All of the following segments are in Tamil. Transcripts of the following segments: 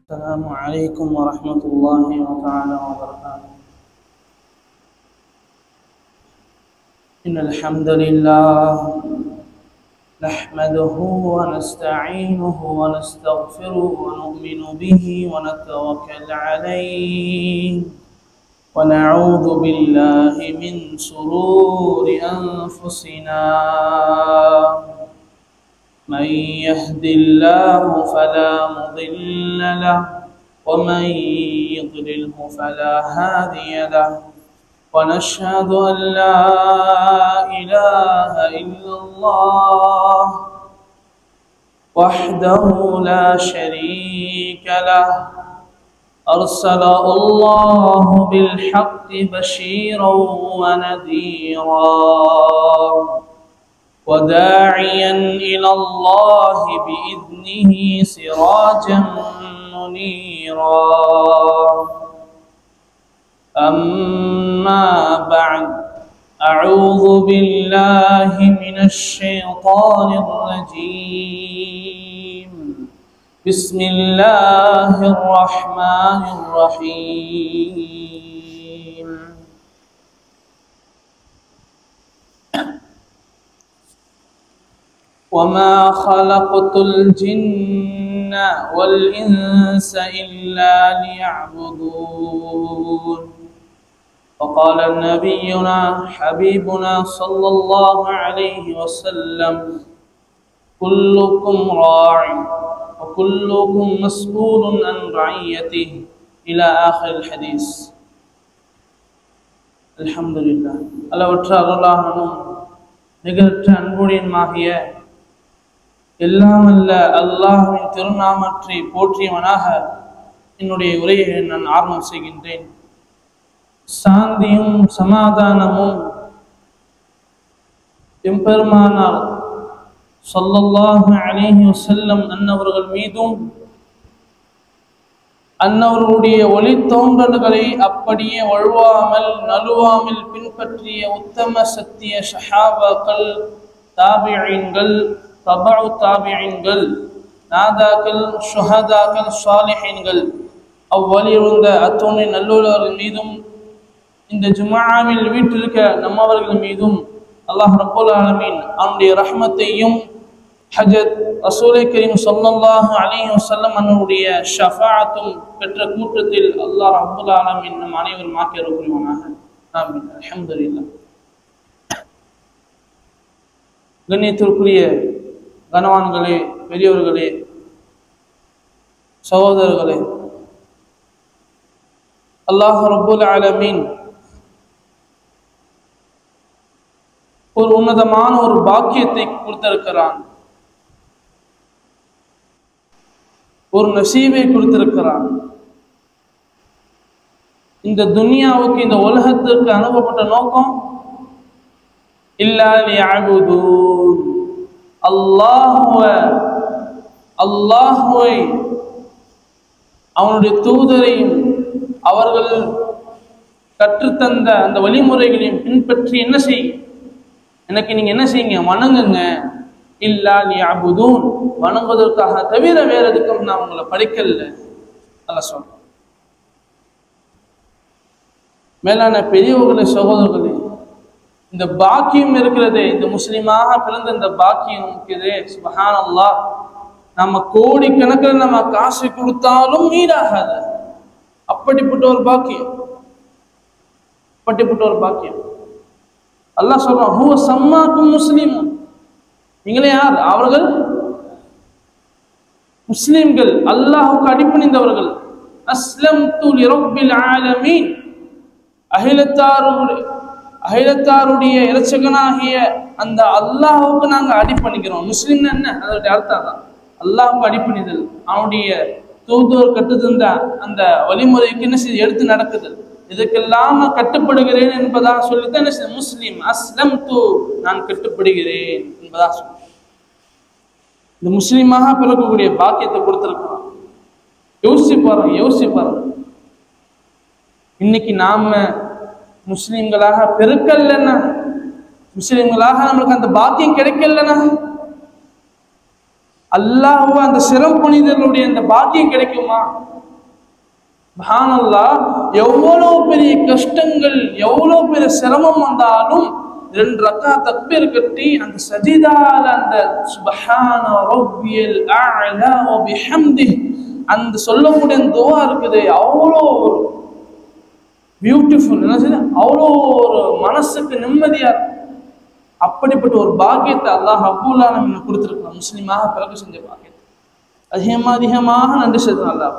السلام عليكم ورحمة الله تعالى وبركاته. إن الحمد لله نحمده ونستعينه ونستغفره ونؤمن به ونتوكل عليه ونعوذ بالله من شرور أنفسنا. من يهد الله فلا مضل له ومن يضلله فلا هادي له ونشهد أن لا إله إلا الله وحده لا شريك له أرسل الله بالحق بشيرا ونذيرا وداعيا إلى الله بإذنه سراجا منيرا. أما بعد، أعوذ بالله من الشيطان الرجيم. بسم الله الرحمن الرحيم. وما خلقت الجن والإنس إلا ليعبدون. وقال نبينا حبيبنا صلى الله عليه وسلم: كلكم راع وكلكم مسؤول عن رعيته إلى آخر الحديث. الحمد لله. அளவற்ற அருளாளனும் நிகரற்ற அன்புடையனுமாகிய எல்லாமல்ல அல்லாஹ்வின் திருநாமத்தை போற்றியவனாக என்னுடைய உரையை நான் ஆரம்பம் செய்கின்றேன். சாந்தியும் சமாதானமும் எம்பெருமானார் ஸல்லல்லாஹு அலைஹி வஸல்லம் அன்னவர்கள் மீதும் அன்னவர்களுடைய ஒளித்தோன்றல்களை அப்படியே வழுவாமல் நழுவாமல் பின்பற்றிய உத்தம சத்திய ஸஹாபாக்கள், தாபிஈன்கள், தபஉ தாபிஈன்கள், நாதாக்கள், ஷுஹதாக்கள், ஸாலிஹீன்கள், அவ்வழியிருந்த அத்துணை நல்லோர்கள் மீதும் இந்த ஜும்ஆவில் வீட்டிருக்க நம்மவர்கள் மீதும் அல்லாஹ் ரப்பல் ஆலமீன் அவனுடைய ரஹ்மத்தையும் ஹஜ்ரத் ரசூலை கரீம் ஸல்லல்லாஹு அலைஹி வஸல்லம் அவருடைய ஷஃபாஅத்தும் பெற்ற கூட்டத்தில் அல்லாஹ் ரப்பல் ஆலமீன் நம் அனைவரும் ஆக்கியருள் புரிவானாக. ஆமீன். அல்ஹம்துலில்லாஹ். கண்ணியத்திற்குரிய கனவான்களே, பெரியவர்களே, சகோதரர்களே, அல்லாஹ் ரப்பல் ஆலமீன் ஒரு உன்னதமான ஒரு பாக்கியத்தை கொடுத்திருக்கிறான், ஒரு நசீபை கொடுத்திருக்கிறான். இந்த துனியாவுக்கு, இந்த உலகத்திற்கு அனுப்பப்பட்ட நோக்கம் இல்லா லியஅபுதூன், அல்லாஹ்வை அவனுடைய தூதரையும் அவர்கள் கற்றுத்தந்த அந்த வழிமுறைகளையும் பின்பற்றி என்ன செய்யும், எனக்கு நீங்க என்ன செய்யுங்க, வணங்குங்க. இல்லா லியஅபுதூன், வணங்குவதற்காக தவிர வேற எதுக்கும் நான் உங்களை படிக்கல அல்லாஹ் சொல்றேன். மேலான பெரியவர்களே, சகோதரர்களே, இந்த பாக்கியம் இருக்கிறதே, இந்த முஸ்லிமாக பிறந்த இந்த பாக்கியம் இருக்கிறதே, சுப்ஹானல்லாஹ், நம்ம கோடிக்கணக்கில் நம்ம காசு கொடுத்தாலும் ஈடாகாது. அப்படிப்பட்ட ஒரு பாக்கியம், அப்படிப்பட்ட ஒரு பாக்கியம். அல்லாஹ் சொல்றான், ஹுவ சம்மாக்கும் முஸ்லிமுன், நீங்களே யார்? அவர்கள் முஸ்லிம்கள், அல்லாஹ்வுக்கு அடிபணிந்தவர்கள். அஸ்லம்து லிரப்பில் ஆலமீன், அகிலத்தாருடைய இரட்சகனாகிய அந்த அல்லாஹ்வுக்கு நாங்க அடிபணிக்கிறோம். முஸ்லிம்னா என்ன? அதோட அர்த்தம் தான் அல்லாஹ்வுக்கு அடிபணிதல், அவனுடைய தூதுவர் கட்டுத்தந்த அந்த வழிமுறைக்கு என்ன செய்து எடுத்து நடக்குதல், இதுக்கெல்லாம் நான் கட்டுப்படுகிறேன் என்பதாக சொல்லித்தான் என்ன செய்ய முஸ்லிம். அஸ்லம்து, நான் கட்டுப்படுகிறேன் என்பதாக சொல்ல. இந்த முஸ்லிமாக பிறக்கக்கூடிய பாக்கியத்தை கொடுத்திருக்கிறான். யோசிப்பாரு. இன்னைக்கு நாம முஸ்லிம்களாக அல்லாஹ்வை அந்த சிறப்புனிதர்களுடைய அந்த பாக்கியம் கிடைக்குமா? சுப்ஹானல்லாஹ், எவ்வளவு பெரிய கஷ்டங்கள் எவ்வளவு பெரிய சிரமம் வந்தாலும் 2 ரக்காத் தக்பீர் கட்டி அந்த சஜிதால அந்த சுப்ஹான ரப்பியல் அஅலா வ பிஹம்திஹி அந்த சொல்லக்கூடிய துஆ இருக்குது, அவ்வளோ பியூட்டிஃபுல், என்ன செய்யுது, அவ்வளோ ஒரு மனசுக்கு நிம்மதியா இருக்கும். அப்படிப்பட்ட ஒரு பாக்கியத்தை அல்லாஹ் ரப்பல் ஆலமீன் கொடுத்திருக்கிறான். முஸ்லிமாக பிறகு செஞ்ச பாக்கியத்தை அதிகமாக நன்றி செலுத்தணும் அல்லாஹ்.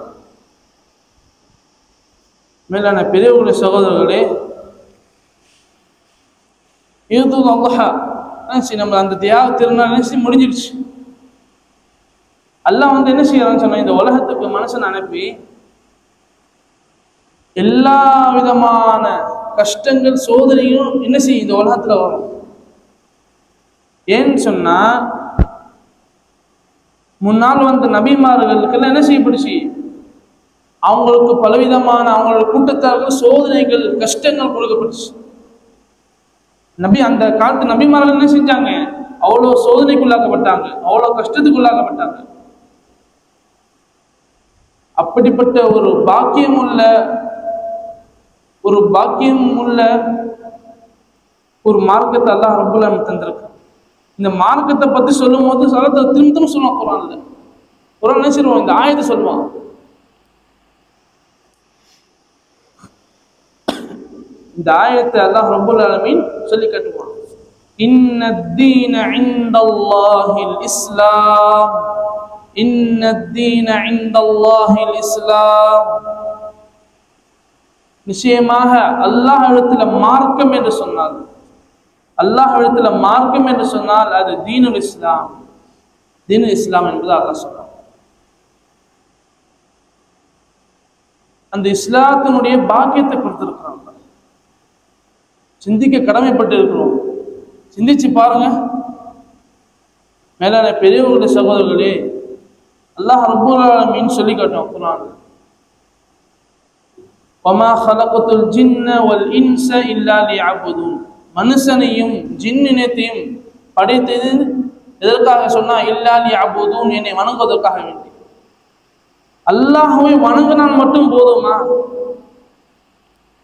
மேலான பெரியவர்களுடைய சகோதரர்களே, ஈதுல் அல்ஹா நம்ம அந்த தியாக திருநாள் நினைச்சு முடிஞ்சிடுச்சு. அல்லாஹ் வந்து என்ன செய்யறான்னு சொன்னா, இந்த உலகத்துக்கு மனுஷன் அனுப்பி எல்லா விதமான கஷ்டங்கள் சோதனையும் என்ன செய்யும் இந்த உலகத்துல வரும். ஏன்னு சொன்னா, முன்னால் வந்த நபிமார்களுக்கெல்லாம் என்ன செய்யப்படுச்சு, அவங்களுக்கு பலவிதமான அவங்களோட கூட்டத்தார்கள் சோதனைகள் கஷ்டங்கள் கொடுக்கப்பட்டுச்சு. அந்த காலத்து நபிமார்கள் என்ன செஞ்சாங்க, அவ்வளோ சோதனைக்குள்ளாக்கப்பட்டாங்க, அவ்வளோ கஷ்டத்துக்குள்ளாக்கப்பட்டாங்க. அப்படிப்பட்ட ஒரு பாக்கியம் உள்ள ஒரு மார்க்கத்தை அல்லாஹ் ரப்பல் ஆலமீன் தந்திருக்கான். இந்த மார்க்கத்தை பத்தி சொல்லும் போது சலத்தை திரும்ப சொல்லுவான். குர்ஆன்ல என்ன சொல்லுவான், இந்த ஆயத்தை சொல்லுவான். இந்த ஆயத்தை அல்லாஹ் ரப்பல் ஆலமீன் சொல்லி காட்டுவான். இன்னத்தீன இன்தல்லாஹில் இஸ்லாம், இன்னத்தீன இன்தல்லாஹில் இஸ்லாம். நிச்சயமாக அல்லாஹ் இடத்துல மார்க்கம் என்று சொன்னால், அல்லாஹ் இடத்துல மார்க்கம் என்று சொன்னால் அது தீனுல் இஸ்லாம், தீனுல் இஸ்லாம் என்பது அல்லாஹ் சொல்றான். அந்த இஸ்லாத்தினுடைய பாக்கியத்தை கொடுத்திருக்கிறான். சிந்திக்க கடமைப்பட்டு இருக்கிறோம். சிந்திச்சு பாருங்க. மேலான பெரியவர்களுடைய சகோதரர்களே, அல்லாஹ் ரப்பல் ஆலமீன் சொல்லி காட்டுவான் குர்ஆன்ல, வமா ஹலகத்துல் ஜின்ன வல் இன்ஸ இல்லா லியஅபுதூன். மனுஷனையும் ஜின்னினத்தையும் படைத்தது எதற்காக சொன்னா, இல்லா லியஅபுதூன், என்னை வணங்குவதற்காக வேண்டி. அல்லாஹ்வை வணங்கினால் மட்டும் போதுமா?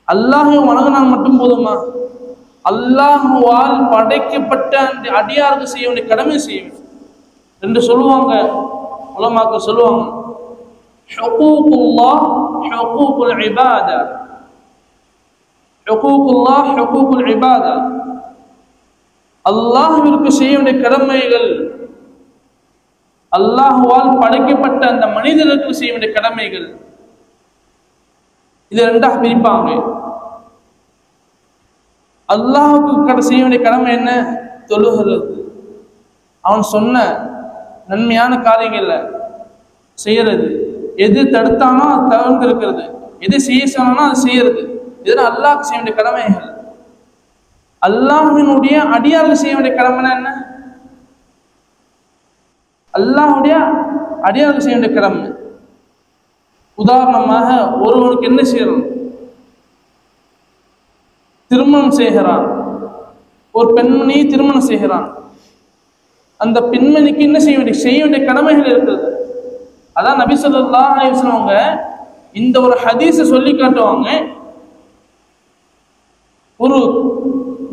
அல்லாஹ்வை வணங்கினால் மட்டும் போதுமா? அல்லாஹ்வால் படைக்கப்பட்ட அந்த அடியாருக்கு செய்ய வேண்டிய கடமை செய்ய வேண்டும் என்று சொல்லுவாங்க உலமாக்கள். சொல்லுவாங்க, ஹுகூகுல்லாஹ் ஹுகூகுல் இபாதா, ஹுகூகுல்லாஹ் ஹுகூகுல் இபாதா. அல்லாஹ்விற்கு செய்ய வேண்டிய கடமைகள், அல்லாஹ்வால் படைக்கப்பட்ட அந்த மனிதர்களுக்கு செய்ய வேண்டிய கடமைகள், இதை 2ஆக பிரிப்பாங்க. அல்லாஹ்வுக்கு செய்ய வேண்டிய கடமை என்ன? தொழுகிறது. அவன் சொன்ன நன்மையான காரியங்கள்ல செய்யறது, எது தடுத்தானோ அது தவிர்த்து இருக்கிறது, எது செய்ய சொன்னானோ அது செய்யறது. இதெல்லாம் அல்லாஹ்க்கு செய்ய வேண்டிய கடமைகள். அல்லாஹ்வினுடைய அடியார்கள் செய்ய வேண்டிய கடமை என்ன? அல்லாஹ்வுடைய அடியார்கள் செய்ய வேண்டிய கடமை. உதாரணமாக, ஒருவனுக்கு என்ன செய்யணும்? திருமணம் செய்கிறான், ஒரு பெண்மணி திருமணம் செய்கிறான். அந்த பெண்மணிக்கு என்ன செய்ய வேண்டிய கடமைகள் இருக்கிறது. அதான் நபி ஸல்லல்லாஹு அலைஹி வஸல்லம் அவங்க இந்த ஒரு ஹதீஸை சொல்லி காட்டுவாங்க. ஒரு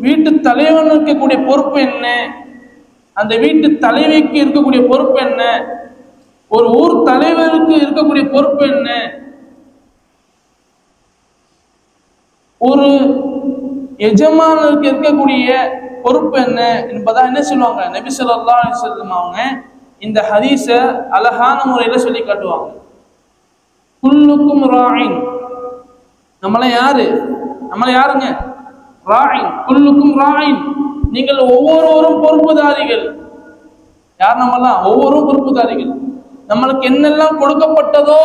வீட்டு தலைவனுக்கு இருக்கக்கூடிய பொறுப்பு என்ன, அந்த வீட்டு தலைவிக்கு இருக்கக்கூடிய பொறுப்பு என்ன, ஒரு ஊர் தலைவருக்கு இருக்கக்கூடிய பொறுப்பு என்ன, ஒரு எஜமானருக்கு இருக்கக்கூடிய பொறுப்பு என்ன என்பதா என்ன சொல்லுவாங்க நபி ஸல்லல்லாஹு அலைஹி வஸல்லம் அவங்க இந்த ஹதீஸை அழகான முறையில சொல்லி காட்டுவாங்க. குல்லுக்கும் ராயின், நம்மளாம் யாருங்க? ராயின். குல்லுக்கும் ராயின், நீங்கள் ஒவ்வொருவரும் பொறுப்புதாரிகள். யார்? நம்மலாம் ஒவ்வொருவரும் பொறுப்புதாரிகள். நம்மளுக்கு என்னெல்லாம் கொடுக்கப்பட்டதோ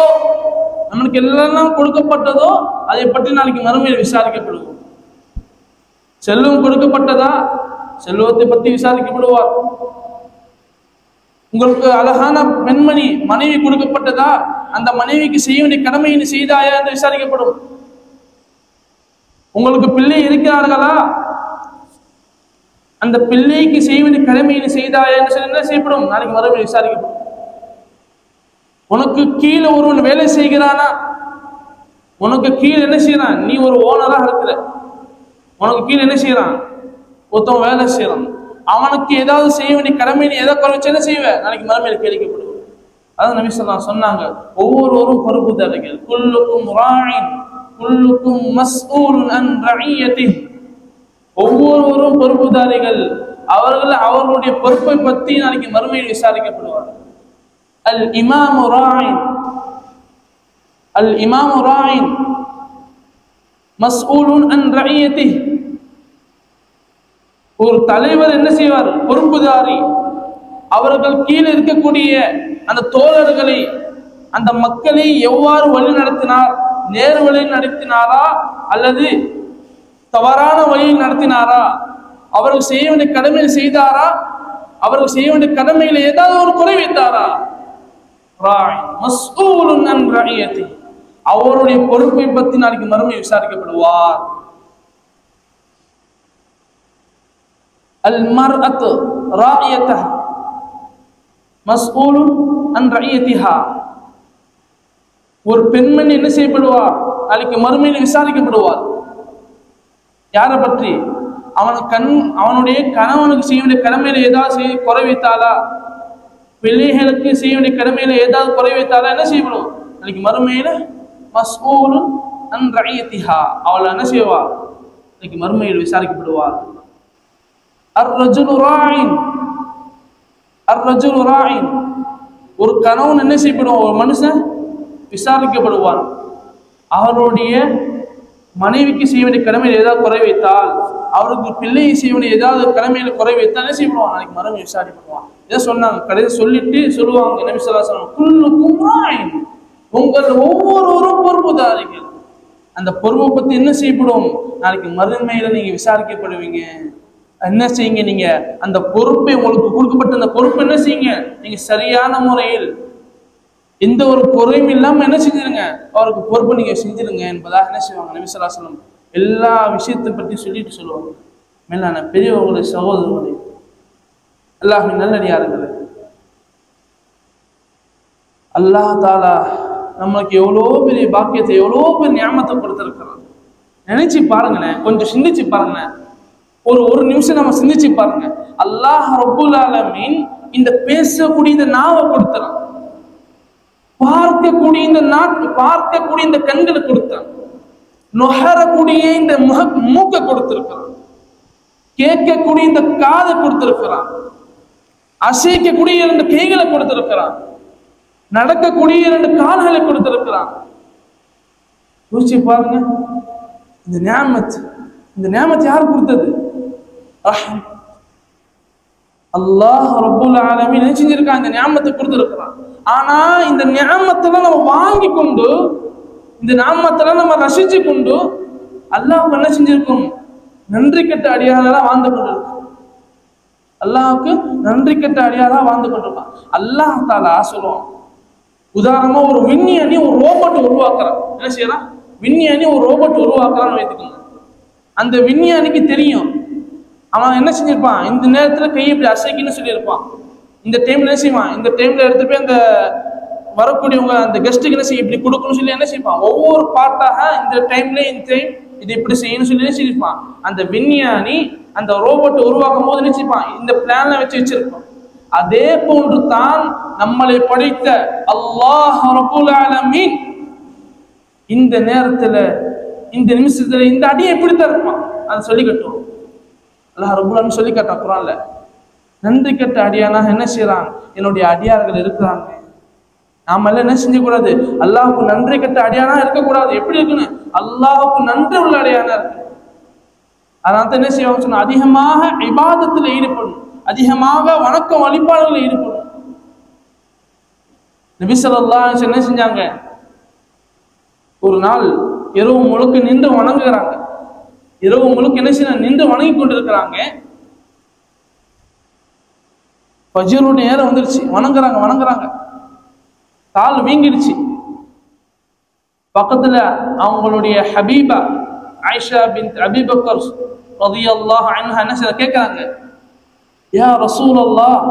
அதை பற்றி நாளைக்கு மறுமையில் விசாரிக்கப்படுவோம். செல்வம் கொடுக்கப்பட்டதா, செல்வத்தை பற்றி விசாரிக்கப்படுவார். உங்களுக்கு அழகான பெண்மணி மனைவி கொடுக்கப்பட்டதா, அந்த மனைவிக்கு செய்ய வேண்டிய கடமையை செய்தாயா என்று விசாரிக்கப்படும். உங்களுக்கு பிள்ளை இருக்கிறார்களா, அந்த பிள்ளைக்கு செய்ய வேண்டிய கடமையை செய்தாயா என்று என்ன செய்யப்படும், நாளைக்கு மறுமையில் விசாரிக்கப்படும். உனக்கு கீழே ஒருவன் வேலை செய்கிறானா, உனக்கு கீழே என்ன செய்யறான், நீ ஒரு ஓனராக இருக்கிற, உனக்கு கீழே என்ன செய்யறான், ஒருத்தவன் வேலை செய்யறான், அவனுக்கு ஏதாவது செய்ய வேண்டிய கடமை நீ எதை குறைச்சு என்ன செய்வ, நாளைக்கு மறுமையில கேள்விக்கப்படுவோம். அதான் நபி ஸல்லல்லாஹு அலைஹி வஸல்லம் சொன்னாங்க, ஒவ்வொருவரும் பொறுப்புதாரிகள், குல்லுக்கும் ராயின் குல்லுக்கும் மஸ்ஊலுன் அன் ரஇயத்திஹி, ஒவ்வொருவரும் பொறுப்புதாரிகள், அவர்கள் அவர்களுடைய பொறுப்பை பற்றி நாளைக்கு மறுமையில் விசாரிக்கப்படுவார்கள். அல் இமாமு ராயின், அல் இமாமு ராயின் மஸ்ஊலுன் அன் ரஇயத்திஹி, ஒரு தலைவர் என்ன செய்வார், பொறுப்புதாரி, அவர்கள் கீழே இருக்கக்கூடிய அந்த தோழர்களை, அந்த மக்களை எவ்வாறு வழி நடத்தினார், நேர் வழியில் நடத்தினாரா அல்லது தவறான வழியில் நடத்தினாரா, அவர்கள் செய்ய வேண்டிய கடமையை செய்தாரா, அவர்கள் செய்ய வேண்டிய கடமையில ஏதாவது ஒரு குறை வைத்தாரா, மஸ்ஊலுன் அன் ரஇயத்திஹி, அவருடைய பொறுப்பை பற்றி நாளைக்கு மறுமை விசாரிக்கப்படுவார். அல் மர்அத்து ராயியத்தஹா மஸ்ஊலுன் அன் ரஇயத்திஹா, ஒரு பெண்மணி என்ன செய்யப்படுவார், நாளைக்கு மறுமையில் விசாரிக்கப்படுவார். யாரை பற்றி, அவனுடைய கணவனுக்கு செய்ய வேண்டிய கடமையில ஏதாவது குறை வைத்தாளா, பிள்ளைகளுக்கு செய்ய வேண்டிய கடமையில ஏதாவது குறை வைத்தாளா, என்ன செய்யப்படும், நாளைக்கு மறுமையில மஸ்ஊலுன் அன் ரஇயத்திஹா, அவளை என்ன செய்வார், நாளைக்கு மறுமையில் விசாரிக்கப்படுவார். ஒரு கணவன் என்ன செய்யப்படுவான், ஒரு மனுஷன் விசாரிக்கப்படுவான். அவருடைய மனைவிக்கு செய்ய வேண்டிய கடமையில் ஏதாவது குறை வைத்தால், அவருக்கு பிள்ளையை செய்ய வேண்டிய ஏதாவது கடமையில குறை வைத்தால் என்ன செய்யப்படுவான், நாளைக்கு மறுமை விசாரிப்படுவான். இதை சொன்னாங்க. கடைசி சொல்லிட்டு சொல்லுவாங்க நபி ஸல்லல்லாஹு அலைஹி வஸல்லம், குல்லுக்கும் ராயின், உங்கள் ஒவ்வொருவரும் பொறுப்புதாரிகள். அந்த பொறுப்பை பத்தி என்ன செய்யப்படும், நாளைக்கு மறுமையில நீங்க விசாரிக்கப்படுவீங்க. என்ன செய்யுங்க, நீங்க அந்த பொறுப்பை, உங்களுக்கு கொடுக்கப்பட்ட அந்த பொறுப்பை என்ன செய்யுங்க, நீங்க சரியான முறையில் எந்த ஒரு குறையும் இல்லாம என்ன செஞ்சிருங்க, அவருக்கு பொறுப்பை நீங்க செஞ்சிருங்க என்பதாக என்ன செய்வாங்க நபி ஸல்லல்லாஹு அலைஹி வஸல்லம் எல்லா விஷயத்தை பற்றி சொல்லிட்டு சொல்லுவாங்க. மேலான பெரியவர்களே, சகோதரர்களே, அல்லாஹ்வின் நல்லடியார்களே, அல்லாஹ் தஆலா நமக்கு எவ்வளோ பெரிய பாக்கியத்தை, எவ்வளோ பெரிய நியாமத்தை கொடுத்திருக்கிறான். நினைச்சு பாருங்களேன், கொஞ்சம் சிந்திச்சு பாருங்களேன், ஒரு நிமிஷம் நம்ம சிந்திச்சு பாருங்க. அல்லாஹ் ரப்புல் ஆலமீன் இந்த பேசக்கூடிய இந்த நாவை கொடுத்தான், பார்க்கக்கூடிய இந்த பார்க்கக்கூடிய இந்த கண்களை கொடுத்தான், நுகரக்கூடிய இந்த மூக்கை கொடுத்திருக்கிறான், கேட்கக்கூடிய இந்த காதை கொடுத்திருக்கிறான், அசைக்கக்கூடிய இரண்டு கைகளை கொடுத்திருக்கிறான், நடக்கக்கூடிய இரண்டு கால்களை கொடுத்திருக்கிறான். யோசிச்சு பாருங்க, இந்த நியாமத் யார் கொடுத்தது? அல்லாஹ் ரப்புல் ஆலமீன் என்ன செஞ்சிருக்கான், இந்த நியாமத்தை கொடுத்திருக்கிறான். ஆனா இந்த நியாமத்தெல்லாம் நம்ம வாங்கி கொண்டு, இந்த நியாமத்தெல்லாம் நம்ம ரசிச்சு கொண்டு அல்லாஹ்வுக்கு என்ன செஞ்சிருக்கோம், நன்றி கெட்ட அடியாராக வாழ்ந்து கொண்டிருக்கோம். அல்லாஹ்வுக்கு நன்றி கெட்ட அடியாராக வாழ்ந்து கொண்டிருக்கோம். அல்லாஹ் தஆலா சொல்லுவான், உதாரணமா ஒரு விஞ்ஞானி ஒரு ரோபோட் உருவாக்குறான். என்ன செய்யறான், விஞ்ஞானி ஒரு ரோபோட் உருவாக்குறான்னு வைத்துக்கோங்க. அந்த விஞ்ஞானிக்கு தெரியும், அவன் என்ன செஞ்சிருப்பான், இந்த நேரத்துல கையை இப்படி அசைக்குன்னு சொல்லியிருப்பான். இந்த டைம்ல என்ன செய்வான், இந்த டைம்ல எடுத்து போய் அந்த வரக்கூடியவங்க அந்த கெஸ்ட்டுக்கு என்ன செய்ய இப்படி கொடுக்கணும்னு சொல்லி என்ன செய்வான், ஒவ்வொரு பார்ட்டாக இந்த டைம்ல இந்த டைம் இது இப்படி செய்யணும்னு சொல்லி என்ன செய்யிருப்பான். அந்த விஞ்ஞானி அந்த ரோபோட்டை உருவாக்கும் போது நினைச்சிருப்பான், இந்த பிளான்ல வச்சிருப்பான். அதே போன்று தான் நம்மளை படைத்த அல்லாஹ் ரப்புல் ஆலமீன் இந்த நேரத்துல, இந்த நிமிஷத்துல இந்த அடியை எப்படித்தான் இருப்பான், அதை சொல்லி கட்டுவோம். அல்லாஹ் ரப்புல் ஆலமீன் சொல்லி காட்டான் குர்ஆன்ல. நன்றி கெட்ட அடியானாக என்ன செய்யறான், என்னுடைய அடியார்கள் இருக்கிறாங்க. நாம எல்லாம் என்ன செஞ்ச கூடாது, அல்லாஹ்வுக்கு நன்றி கெட்ட அடியானா இருக்கக்கூடாது. எப்படி இருக்குன்னு, அல்லாஹ்வுக்கு நன்றி உள்ள அடியானா இருக்கு. அதனால என்ன செய்வாங்க சொன்னா, அதிகமாக இபாதத்துல ஈடுபடணும், அதிகமாக வணக்க வழிபாடுகளை ஈடுபடணும். நபி ஸல்லல்லாஹு அலைஹி வஸல்லம் என்ன செஞ்சாங்க, ஒரு நாள் இரவு முழுக்க நின்று வணங்குகிறாங்க. இரவு முழுக்க என்ன செய்ய நின்று வணங்கி கொண்டிருக்கிறாங்க. ஃபஜ்ருடைய நேரம் வந்துருச்சு, வணங்குறாங்க, கால் வீங்கிடுச்சு. பக்கத்துல அவங்களுடைய ஹபீபா ஆயிஷா பின்த் அபீ பக்கர் ரலியல்லாஹு அன்ஹா என்ன செய்ய கேட்கறாங்க, யா ரசூலல்லாஹ்,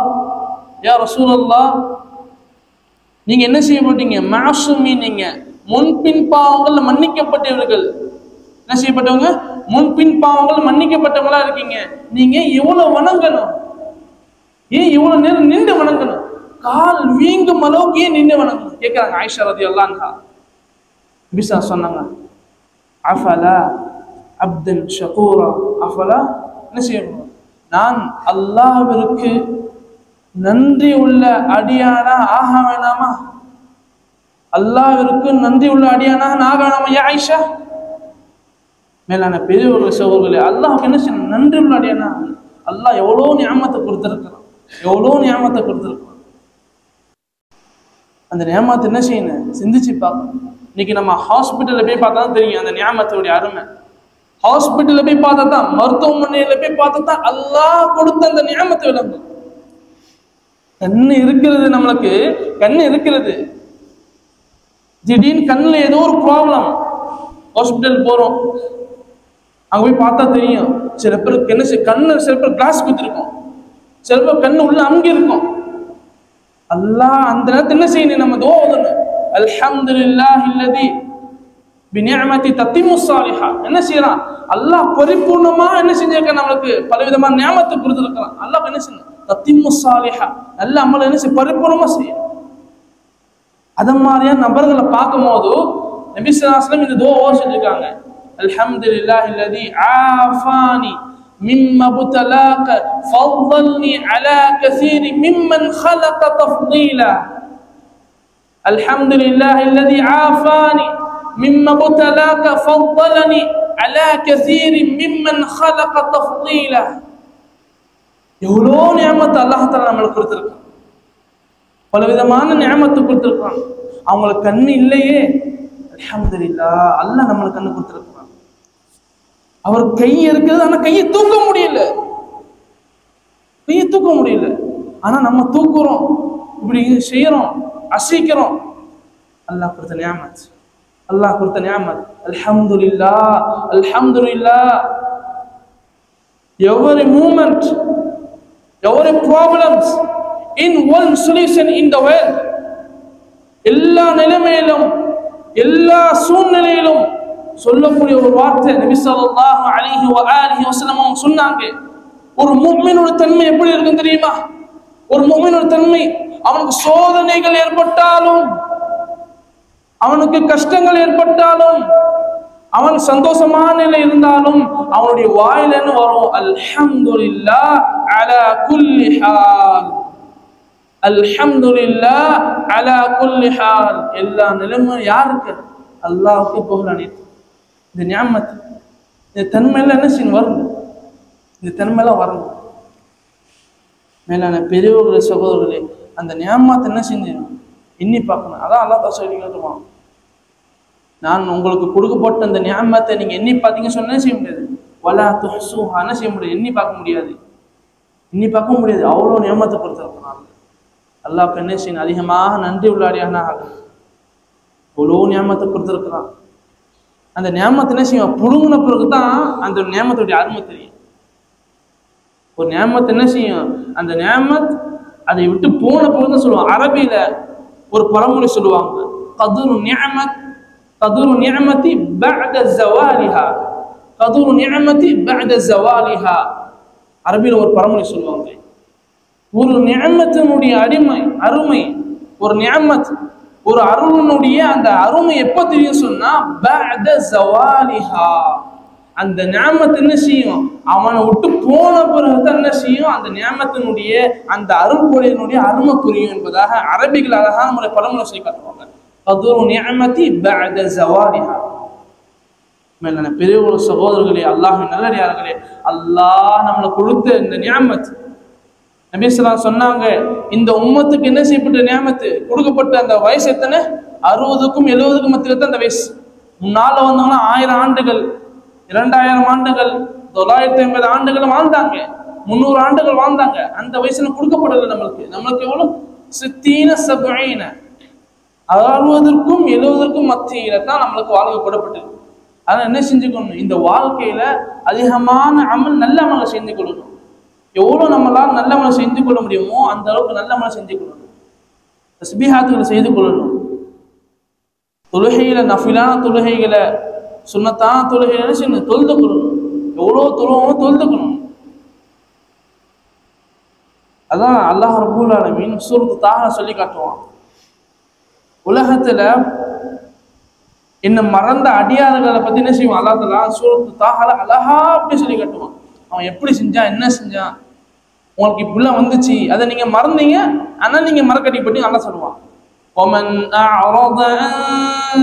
யா ரசூலல்லாஹ், நீங்க என்ன செய்யப்பட்டீங்க? மாசூமீன், நீங்க முன்பின் பாவங்கள் மன்னிக்கப்பட்டவர்கள். என்ன செய்யப்பட்டவங்க? முன்பின் பாவங்கள் மன்னிக்கப்பட்டவங்களா இருக்கீங்க. நீங்க எவ்வளவு வணங்கணும்? ஏன் இவ்வளவு நேரம் நின்று வணங்கணும்? கால் வீங்கும் அளவுக்கு ஏன் நின்று வணங்கணும் கேட்கிறாங்க ஆயிஷா ரலியல்லாஹு அன்ஹா. பிஸா சொன்னாங்க, அஃபலா அப்தன் ஷகூரா, அஃபலா, என்ன செய்யணும்? நான் அல்லாஹ்விற்கு நன்றி உள்ள அடியானா ஆக வேணாமா? அல்லாஹ்விற்கு நன்றி உள்ள அடியானாக ஆக வேணாமா யா ஆயிஷா? மேலான பெரியவர்கள் சகோதரர்களே, அல்லாஹ்வுக்கு என்ன செய்யணும்? நன்றி உள்ள அடியானா. அல்லாஹ் எவ்வளோ நியாமத்தை கொடுத்திருக்கிறான், எவ்வளோ நியாமத்தை கொடுத்திருக்கிறான். அந்த நியாமத்தை என்ன செய்யணும்? சிந்திச்சு பார்க்கணும். இன்னைக்கு நம்ம ஹாஸ்பிட்டல்ல போய் பார்த்தா தான் தெரியும் அந்த நியாமத்துடைய அருமை. ஹாஸ்பிட்டல்ல போய் பார்த்தா தான், மருத்துவமனையில போய் பார்த்தா தான் அல்லாஹ் கொடுத்த அந்த நியாமத்தை விளங்கும். கண்ணு இருக்கிறது, நம்மளுக்கு கண்ணு இருக்கிறது, திடீர்னு கண்ணுல ஏதோ ஒரு ப்ராப்ளம், ஹாஸ்பிட்டல் போறோம், அங்க போய் பார்த்தா தெரியும். சில பேருக்கு என்ன கண்ணு, சில பேர் கிளாஸ் குத்திருக்கும், சில பேர் கண்ணு உள்ள அங்க இருக்கும். அல்லாஹ் அந்த நேரத்தில் என்ன செய்யணும்? நம்ம துஆ ஓதணும். அல்ஹம்துலில்லாஹில்லதி பிநிஅமதி தத்திம்மு ஸாலிஹா. என்ன செய்யறான்? அல்லாஹ் பரிபூர்ணமா என்ன செஞ்சிருக்கான்? நம்மளுக்கு பலவிதமான நியாமத்தை கொடுத்திருக்கான். அல்லாஹ் என்ன செய்யணும்? தத்திம்மு ஸாலிஹா, நல்ல அமல என்ன செய்ய பரிபூர்ணமா செய்யணும். அத மாதிரியான நபர்களை பார்க்கும்போது நபி ஸல்லல்லாஹு அலைஹி வஸல்லம் இந்த துஆ ஓத சொல்லிருக்காங்க. அல்ஹம்துலில்லாஹில்லதி ஆஃபானி مما ابتلاك فضلني على كثير ممن خلق تفضيلا. الحمد لله الذي عافاني مما ابتلاك فضلني على كثير ممن خلق تفضيلا. எவ்வளோ நியாமத்தை அல்லாஹ் தஆலா நம்மளுக்கு கொடுத்திருக்கான், பலவிதமான நியாமத்தை கொடுத்திருக்கான். அவங்களுக்கு கண்ணு இல்லையே, அல்ஹம்துலில்லாஹ், அல்லாஹ் நம்மளுக்கு கண்ணு கொடுத்திருக்கான். அவர் கை இருக்குது, ஆனா கையை தூக்க முடியல, கையை தூக்க முடியல. ஆனா நம்ம தூக்குறோம், இப்படி செய்யறோம், அசைக்கிறோம். அல்லாஹ் கொடுத்த நியாமத், அல்லாஹ் கொடுத்த நியாமத். அல்ஹம்துலில்லாஹ், அல்ஹம்துலில்லாஹ். Every moment, every problems in one solution in the world. எல்லா நிலைமையிலும், எல்லா சூழ்நிலையிலும் சொல்லக்கூடிய ஒரு வார்த்தை நபி ஸல்லல்லாஹு அலைஹி வஸல்லம் சொன்னாங்க. ஒரு முஃமினோட தன்மை எப்படி இருக்கும் தெரியுமா? ஒரு முஃமினோட தன்மை, அவனுக்கு சோதனைகள் ஏற்பட்டாலும், அவனுக்கு கஷ்டங்கள் ஏற்பட்டாலும், அவன் சந்தோஷமான நிலை இருந்தாலும் அவனுடைய வாயில என்ன வரும்? அல்ஹம்துலில்லாஹ் அலா குல்லி ஹால், அல்ஹம்துலில்லாஹ் அலா குல்லி ஹால். எல்லா நிலைமையும் யாருக்கு? அல்லாஹ்வுக்கு புகழ் அனைத்து. இந்த நியாமத், இந்த தன்மையில என்ன செய்யணும்? வரணும், இந்த தன்மையெல்லாம் வரணும். மேலான பெரியவர்களே சகோதரர்களே, அந்த நியாமத்தை என்ன செஞ்சணும்? எண்ணி பார்க்கணும். அதான் அல்லாஹ் சொல்லி கேட்டுவான், நான் உங்களுக்கு கொடுக்கப்பட்ட அந்த நியாமத்தை நீங்க எண்ணி பார்த்தீங்க சொன்னா செய்ய முடியாது. வலா துஹ்ஸூஹா, என்ன செய்ய முடியாது? எண்ணி பார்க்க முடியாது, எண்ணி பார்க்க முடியாது. அவ்வளோ நியாமத்தை கொடுத்திருக்கிறான் அல்லாஹ். என்ன செய்யணும்? அதிகமாக நன்றி உள்ளாடியான ஆகணும். அவ்வளோ நியாமத்தை கொடுத்திருக்கிறான். அந்த நியாமத்தை என்ன செய்யும்? புடுங்கின பிறகுதான் அந்த நியாமத்துடைய அருமை தெரியும். ஒரு நியாமத்தை என்ன செய்யும்? அந்த நியாமத் அதை விட்டு போன பிறகு சொல்லுவாங்க. அரபியில ஒரு பழமொழி சொல்லுவாங்க, கதுரு நிஅமத், கதுரு நிஅமதி பஅத ஸவாலிஹா, கதுரு நிஅமதி பஅத ஸவாலிஹா. அரபியில ஒரு பழமொழி சொல்லுவாங்க, ஒரு நிஅமத்தினுடைய அருமை, ஒரு நிஅமத், ஒரு அருளினுடைய அந்த அருமை எப்ப தெரியும் சொன்னா பஅத ஸவாலிஹா. அந்த நியாமத் என்ன செய்யும்? அவனை விட்டு போன பிறகுதான் என்ன செய்யும்? அந்த நியாமத்தினுடைய அந்த அருள்பொழியினுடைய அருமை புரியும் என்பதாக அரபிகள் அழகான முறை பழமொழி சொல்லி காட்டுவாங்க. கதுரு நிஅமதி பஅத ஸவாலிஹா. மேலான பெரியவர்கள் சகோதரர்களே, அல்லாஹ்வின் நல்லடியார்களே, அல்லாஹ் நம்மளுக்கு கொடுத்த இந்த நியாமத், நபி ஸல்லல்லாஹு அலைஹி சொன்னாங்க, இந்த உம்மத்துக்கு என்ன செய்யப்பட்ட நியாமத்து? கொடுக்கப்பட்ட அந்த வயசு எத்தனை? 60க்கும் 70க்கும் மத்தியில தான் அந்த வயசு. முன்னால வந்தவங்கன்னா 1000 ஆண்டுகள், 2000 ஆண்டுகள், 950 ஆண்டுகள் வாழ்ந்தாங்க, 300 ஆண்டுகள் வாழ்ந்தாங்க. அந்த வயசுல கொடுக்கப்படல நம்மளுக்கு. நம்மளுக்கு எவ்வளவு? 60 70, 60க்கும் 70க்கும் மத்தியில தான் நம்மளுக்கு வாழ்க்கை கொடுக்கப்பட்டது. அதனால என்ன செஞ்சுக்கணும்? இந்த வாழ்க்கையில அதிகமான அமல், நல்ல அமலை செஞ்சு கொள்ளணும். எவ்வளவு நம்மளால் நல்ல அமலை செஞ்சு கொள்ள முடியுமோ அந்த அளவுக்கு நல்ல அமலை செஞ்சு கொள்ளணும். தஸ்பீஹாத்துகளை செய்து கொள்ளணும். தொழுகையில நஃபிலான தொழுகைகளை சுன்னத்தான தொழுகைகளை சின்ன தொழுது கொள்ளணும். எவ்வளோ தொழுவோம் தொழுதுக்கணும். அதான் அல்லாஹ் ரப்பூல் ஆலமீன் சூரத்து தாஹா சொல்லி காட்டுவான். உலகத்துல இன்னும் மறந்த அடியார்களை பத்தி என்ன செய்வான் அல்லாஹ் தஆலா சூரத்து தாஹால அழகா அப்படி சொல்லி காட்டுவான். அவன் எப்படி செஞ்சான், என்ன செஞ்சான், உங்களுக்கு இப்படிலாம் வந்துச்சு, அதை நீங்க மறந்தீங்க, ஆனா நீங்க மறக்கடி பற்றி நல்லா சொல்லுவான். وَمَنْ أَعْرَضَ عَنْ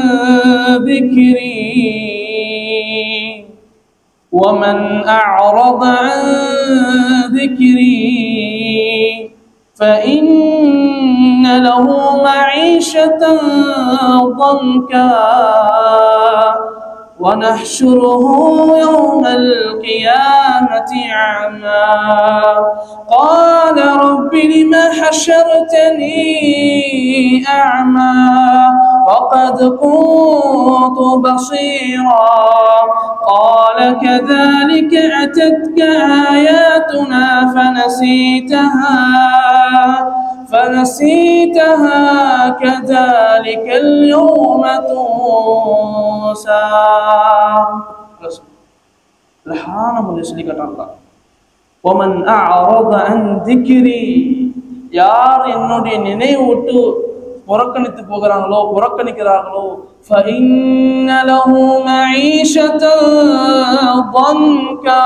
ذِكْرِي وَمَنْ أَعْرَضَ عَنْ ذِكْرِي فَإِنَّ لَهُ مَعِيشَةً ضَنْكًا وَنَحْشُرُهُ يَوْمَ الْقِيَامَةِ أَعْمَى قَالَ رَبِّ لِمَ حَشَرْتَنِي أَعْمَى وَقَدْ كُنْتُ بَصِيرًا قَالَ كَذَلِكَ أَتَتْكَ آيَاتُنَا فنسيتها كذلك اليوم تنسى. அழகான முறையில் சொல்லி காட்டுறாங்க. وَمَنْ أَعْرَضَ عَنْ ذِكْرِي யார் என்னுடைய நினைவு விட்டு புறக்கணித்து போகிறாங்களோ புறக்கணிக்கிறார்களோ فَإِنَّ لَهُ مَعِيشَةً ضَنْكًا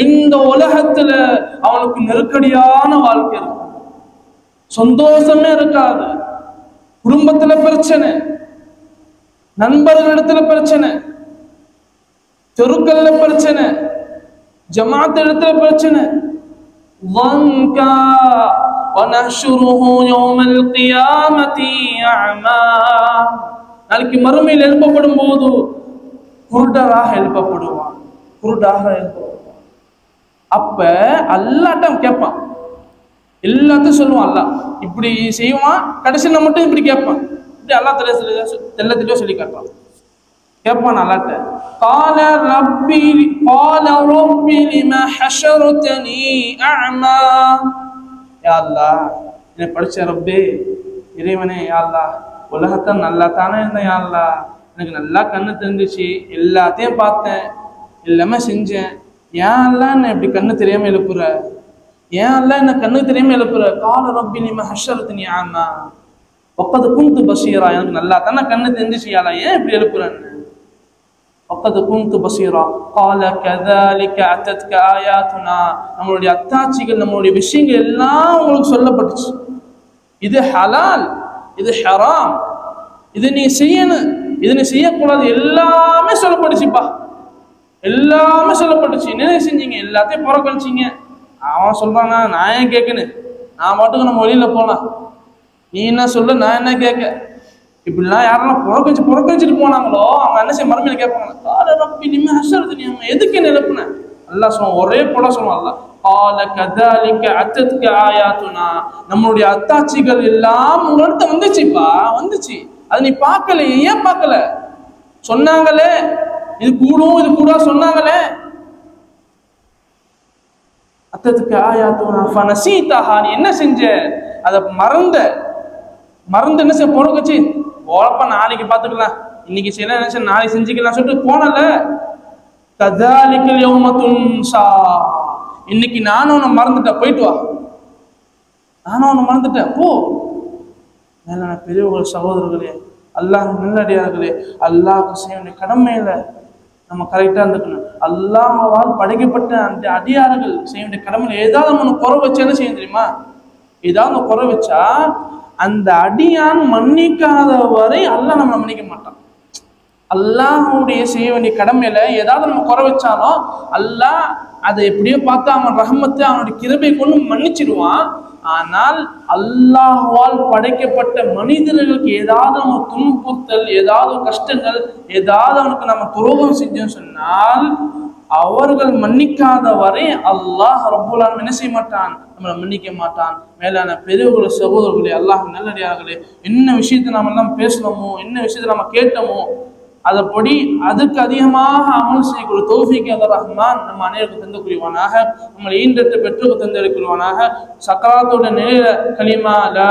இந்த உலகத்துல அவனுக்கு நெருக்கடியான வாழ்க்கை இருக்கும். சந்தோஷமே இருக்காது. குடும்பத்துல பிரச்சனை, நண்பர்களிடத்துல பிரச்சனை, தெருக்கல்ல பிரச்சனை, ஜமாத் இடத்துல பிரச்சனை. ضنكا ونحشره يوم القيامة أعمى நாளைக்கு மறுமையில் எழுப்பப்படும் போது குருடராக எழுப்பப்படுவான். குருடாக எழுப்பப்படுவான். அப்ப அல்லாஹ்ட்ட கேட்பான், எல்லாத்தையும் சொல்லுவான். அல்லாஹ் இப்படி செய்வான், கடைசியில் மட்டும் இப்படி கேட்பான். இப்படி அல்லாஹ் தெளிவா சொல்லி காட்டுவான். கேட்பான் அல்லாஹ்ட்ட, قال رب لما حشرتني أعمى யா அல்லாஹ் என்னை படிச்ச ரப்பே இறைவனே, யா அல்லாஹ் உலகத்தை நல்லா தானே இருந்தேன், யா அல்லாஹ் எனக்கு நல்லா கண்ணு தெரிஞ்சிச்சு, எல்லாத்தையும் பார்த்தேன், எல்லாமே செஞ்சேன், ஏன் அல்லாஹ் என்ன இப்படி கண்ணு தெரியாம எழுப்புற, ஏன் அல்லாஹ் என்ன கண்ணு தெரியாம எழுப்புற. قال رب لما حشرتني أعمى وقد كنت بصيرا எனக்கு நல்லா தானே கண்ணு தெரிஞ்சிச்சு, யா அல்லாஹ் ஏன் இப்படி எழுப்புறன்னு. وقد كنت بصيرا قال كذلك أتتك آياتنا நம்மளுடைய அத்தாட்சிகள் நம்மளுடைய விஷயங்கள் எல்லாம் உங்களுக்கு சொல்லப்பட்டுச்சு. இது ஹலால், இது ஹராம், இது நீ செய்யணும், இது நீ செய்யக்கூடாது, எல்லாமே சொல்லப்பட்டுச்சுப்பா, எல்லாமே சொல்லப்பட்டுச்சு. என்ன செஞ்சீங்க, எல்லாத்தையும் புறக்கணிச்சிங்க. அவன் சொல்றானா நான் ஏன் கேட்கணும், நான் மட்டும் நம்ம வழியில போலாம், நீ என்ன சொல்ல நான் என்ன கேட்க. இப்படிலாம் யாரெல்லாம் புறக்கணிச்சுட்டு போனாங்களோ அவங்க என்ன செய்ய மறுமையில கேட்பாங்க, கால ரப்பி நிம்ம ஹஷரது நீ எதுக்கு என்ன எழுப்புன. அல்லாஹ் சொல்லுவான், ஒரே போல சொல்லுவான் அல்லாஹ், கால கதாலிக அத்தத்க ஆயாத்துனா நம்மளுடைய அத்தாட்சிகள் எல்லாம் உங்கள்கிட்ட வந்துச்சுப்பா, வந்துச்சு, அது நீ பார்க்கலையே, ஏன் பார்க்கல, சொன்னாங்களே இது கூடும் இது கூட சொன்னாங்களே. அத்தத்துக்கு ஆயாத்துனா ஃபனசீதஹா நீ என்ன செஞ்ச, அதை மறந்து என்ன செய்ய போறக்கச்சு ஓலப்பா நாளைக்கு பார்த்துக்கலாம், இன்னைக்கு செய்யலாம் என்ன நாளைக்கு செஞ்சுக்கலாம் சொல்லிட்டு போனல. கதாலிக்கல் யௌம துன்ஸா இன்னைக்கு நானும் உன்னை மறந்துட்டேன், போயிட்டு வா, நானும் உன்னை மறந்துட்டேன் போ. மேலான பெரியவர்கள் சகோதரர்களே, அல்லாஹ் நல்லடியார்களே, அல்லாஹ்க்கு செய்ய வேண்டிய கடமையில நம்ம கரெக்டா இருந்துக்கணும். அல்லாஹ்வால் படைக்கப்பட்ட அந்த அடியார்கள் செய்ய வேண்டிய கடமையில ஏதாவது நம்ம குறை வச்சா என்ன செய்ய தெரியுமா, ஏதாவது குறை வச்சா அந்த அடியான் மன்னிக்காத வரை அல்லாஹ் நம்ம மன்னிக்க மாட்டான். அல்லாஹ்வுடைய செய்ய வேண்டிய கடமையில ஏதாவது நம்ம குறை வச்சாலும் அல்லாஹ் அதை எப்படியோ பார்த்து அவன் ரஹ்மத்தை அவனுடைய கிருபை கொண்டு மன்னிச்சிடுவான். ஆனால் அல்லாஹ்வால் படைக்கப்பட்ட மனிதர்களுக்கு ஏதாவது நம்ம துன்புறுத்தல், ஏதாவது கஷ்டங்கள், ஏதாவது அவனுக்கு நம்ம துரோகம் செஞ்சோம்னு சொன்னால் அவர்கள் மன்னிக்காத வரை அல்லாஹ் ரப்பல் ஆலமீன் என்ன செய்ய மாட்டான், நம்மளை மன்னிக்க மாட்டான். மேலான பெரியவர்களே சகோதரர்களே, அல்லாஹ் நல்லடியார்களே, என்ன விஷயத்தை நாம எல்லாம் பேசணுமோ, என்ன விஷயத்தை நம்ம கேட்டோமோ, அதப்படி அதுக்கு அதிகமாக அமல் செய்யக்கூடிய தௌஃபீக் அல்லாஹ் ரஹ்மான் நம்ம அனைவருக்கும் தந்து புரிவானாக. நம்மளை ஈன்றெடுத்த பெற்றோருக்கு தந்திருக்குவானாக. சக்கராத்தோட நிலையில கலிமா லா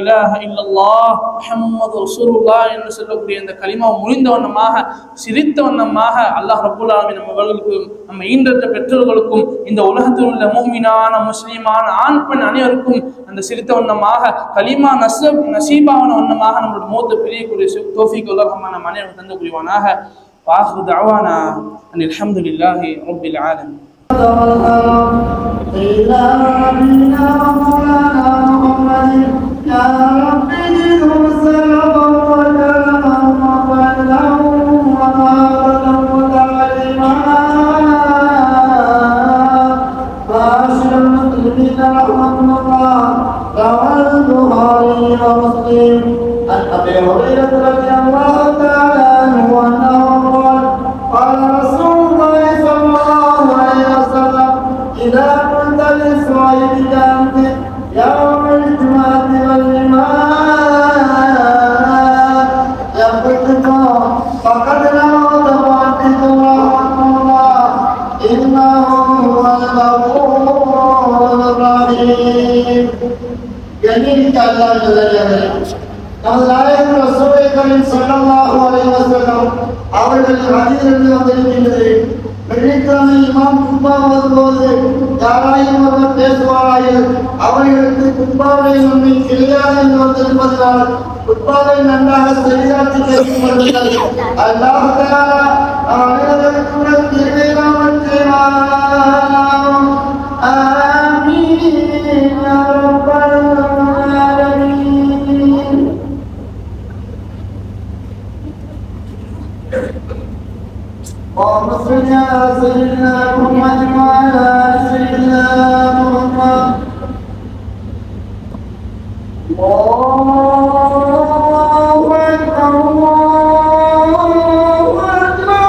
இலாஹ இல்லல்லாஹ் முஹம்மது ரசூலுல்லாஹ் என்று சொல்லக்கூடிய இந்த கலிமா முறிந்த வண்ணமாக சிரித்த வண்ணமாக அல்லாஹ் ரப்பல் ஆலமீன் நம்மவர்களுக்கும் நம்ம ஈன்றெடுத்த பெற்றோர்களுக்கும் இந்த உலகத்தில் உள்ள மூமினான முஸ்லிமான ஆண் பெண் அனைவருக்கும் அந்த சிரித்த வண்ணமாக கலிமா நசீபான வண்ணமாக நம்மளோட மௌத்தை பிரியக்கூடிய தௌஃபீக் அல்லாஹ் ரஹ்மான் நம்ம அனைவருக்கும் தந்து புரிவானாக. وآخر دعوانا أن الحمد لله رب العالمين. நமது நாயகம் ரசூலுல்லாஹி ஸல்லல்லாஹு அலைஹி வஸல்லம் அவர்களின் ஹதீஸில் வந்திருக்கின்றது, வெள்ளிக்கிழமை இமாம் குத்பா ஓதும்போது யாராயும் ஒருவர் பேசுவாராயில் அவர்களுக்கு குத்பாவை நன்மை தெரியாது என்று வந்திருப்பதனால் குத்பாவை நன்றாக சரியாக்கி பேசிக் கொள்ளுங்கள். அல்லாஹ் தஆலா அனைவருக்கும் திருவிழாமல் செய்வானாம். ஆமீன் யா ரப்பல் ஆலமீன். اللهم صل على سيدنا محمد وعلى ال سيدنا محمد. الله اكبر الله اكبر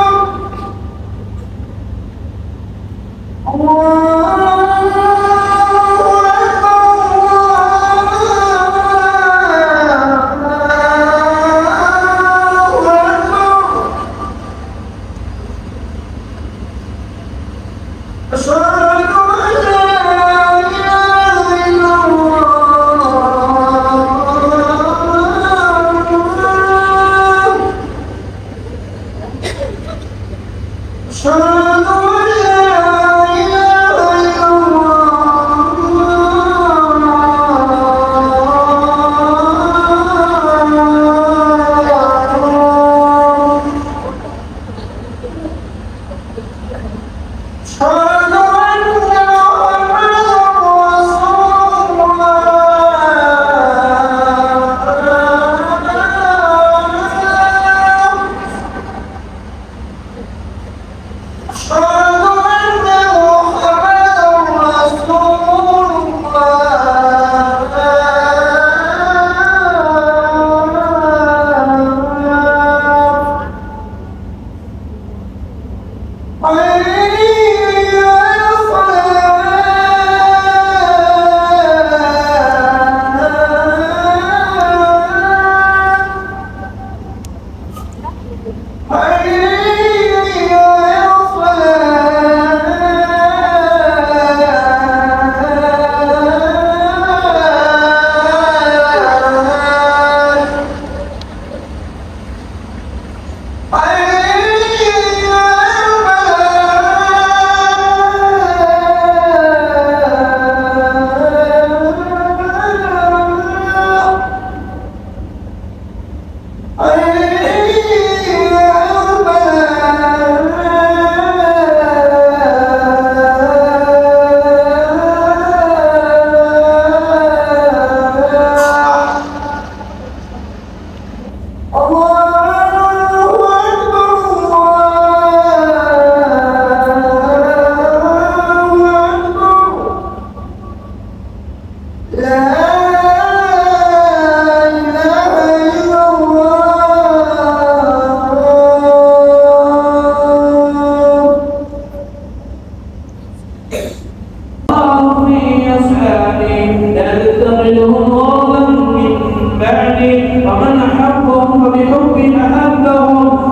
ومن أحبهم فبحبه أحبهم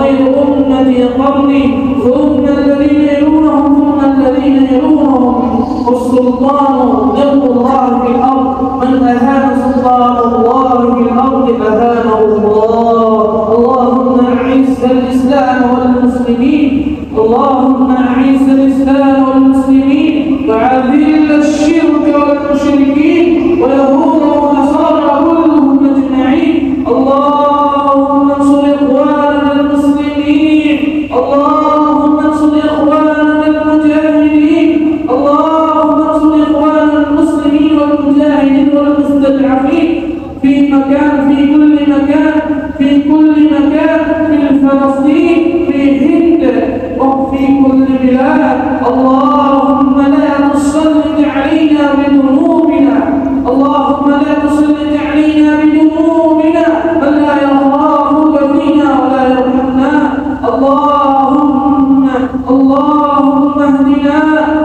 وخير أمتي قرني ثم الذين يلونهم ثم الذين يلونهم والسلطان ذل الله في الأرض من أهان سلطان الله في الأرض أهانه الله. اللهم أعز الإسلام والمسلمين اللهم أعز الإسلام والمسلمين وأذل الشرك والمشركين ويهود ونصارى كلهم أجمعين. اللهم انصر إخواننا المسلمين اللهم انصر إخواننا المجاهدين اللهم انصر إخواننا المسلمين والمجاهدين والمستضعفين في مكان في كل مكان في كل مكان في فلسطين في هند وفي كل بلاد. اللهم لا تسلط علينا بذنوبنا اللهم لا تسلط علينا بذنوبنا من لا يخافك فينا ولا يرحمنا. اللهم اهدنا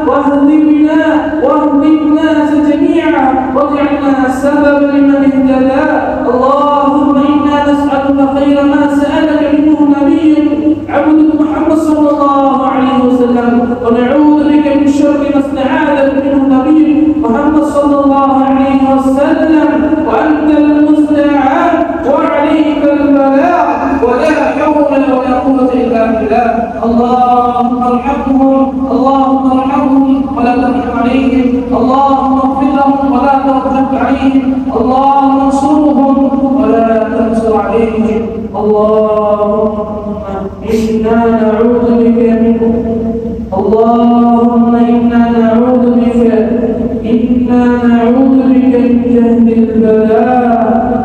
واهد بنا واهد الناس جميعا واجعلنا سببا لمن اهتدى. اللهم انا نسالك خير ما سالك منه نبيك عبدك محمد صلى الله عليه وسلم ونعوذ بك من شر ما استعاذك منه نبيك محمد صلى الله عليه وسلم وانت المستعان وعليك البلاء ولا حول ولا قوه الا بالله. اللهم ارحمهم ولا ترحم عليهم اللهم اغفر لهم ولا ترحم عليهم اللهم انصرهم ولا تنصر عليهم. اللهم إنا نعوذ بك منهم اللهم إنا نعوذ بك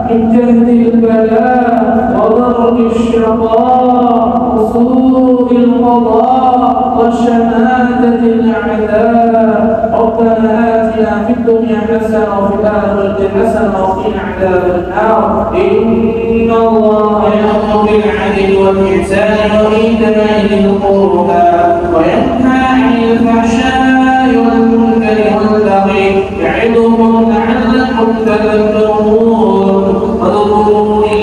من جهد البلاء وضرب الشقاء وسوء القضاء وشماتة الأعداء. ربنا آتنا في الدنيا حسنة وفي الآخرة حسنة وقنا عذاب النار. إن الله يأمر بالعدل والإحسان وإيتاء ذي القربى وينهى عن الفحشاء والمنكر والبغي يعظكم لعلكم تذكرون. فاذكروني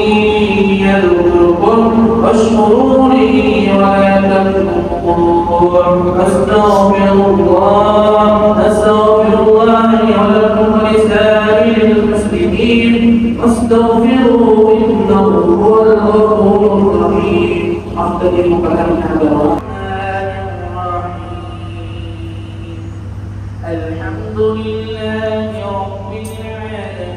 يذكركم واشكروني ولا تكفرون. أستغفر الله لي ولكم ولسائر المسلمين فاستغفروه إنه هو الغفور الرحيم. أختم كلامنا بالرحمن الرحيم. الحمد لله رب العالمين.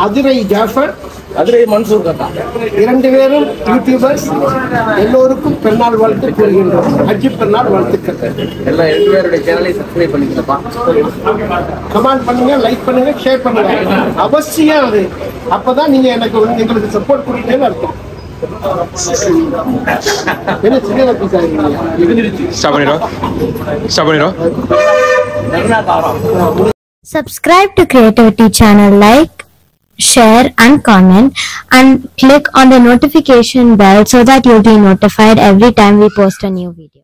அதிரை ஜாஃபர், அதிரை மன்சூர் கட்டா, இரண்டு பேரும் யூடியூபர்ஸ். எல்லோருக்கும் பெருநாள் வாழ்த்து கூறுகின்றோம். ஹஜ்ஜி பெருநாள் வாழ்த்துக்கள். எல்லாம் 2 பேருடைய சேனலை சப்ஸ்கிரைப் பண்ணிக்கப்பா. கமெண்ட் பண்ணுங்க, லைக் பண்ணுங்க, ஷேர் பண்ணுங்க. அவசியம் அது. அப்பதான் நீங்க எங்களுக்கு சப்போர்ட் கொடுத்தீங்கன்னு அர்த்தம். என்ன சின்ன Subscribe to Creativity channel, like, share and comment, and click on the notification bell so that you'll be notified every time we post a new video.